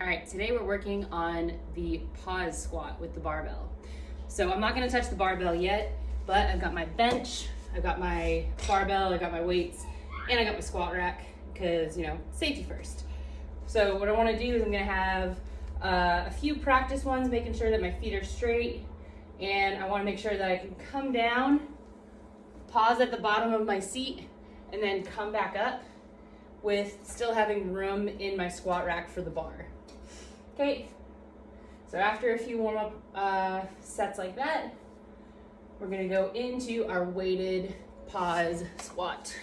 right, today we're working on the pause squat with the barbell. So I'm not gonna touch the barbell yet, but I've got my bench, I've got my barbell, I've got my weights, and I got my squat rack, because, safety first. So what I wanna do is I'm gonna have a few practice ones, making sure that my feet are straight, and I wanna make sure that I can come down, pause at the bottom of my seat, and then come back up with still having room in my squat rack for the bar. Okay, so after a few warm-up sets like that, we're gonna go into our weighted pause squat.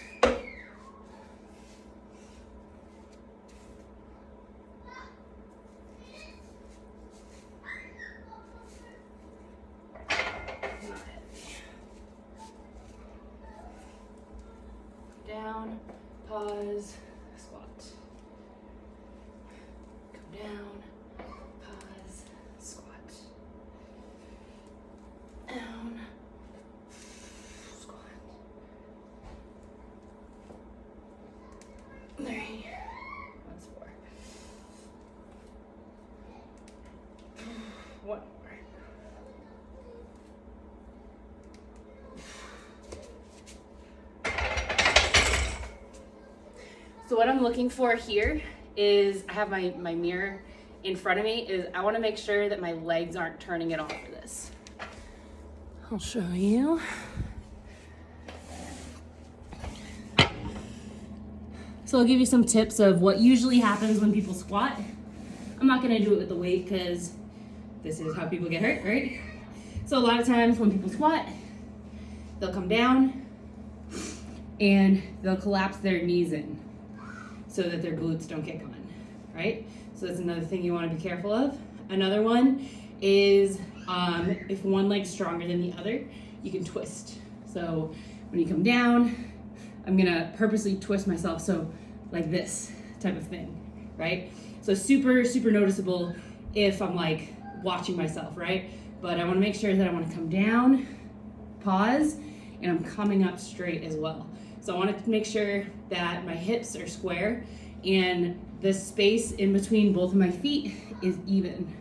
Down, pause, squat. Come down, pause, squat. Down, squat. 3, that's 4. 1 more. So what I'm looking for here is, I have my mirror in front of me, is I want to make sure that my legs aren't turning it off for this. I'll show you. So I'll give you some tips of what usually happens when people squat. I'm not going to do it with the weight because this is how people get hurt, right? So a lot of times when people squat, they'll come down and they'll collapse their knees in, so that their glutes don't get going, right? So that's another thing you wanna be careful of. Another one is if one leg's stronger than the other, you can twist. So when you come down, I'm gonna purposely twist myself, so like this type of thing, right? So super, super noticeable if I'm like watching myself, right? But I wanna make sure that I wanna come down, pause, and I'm coming up straight as well. So I want to make sure that my hips are square and the space in between both of my feet is even.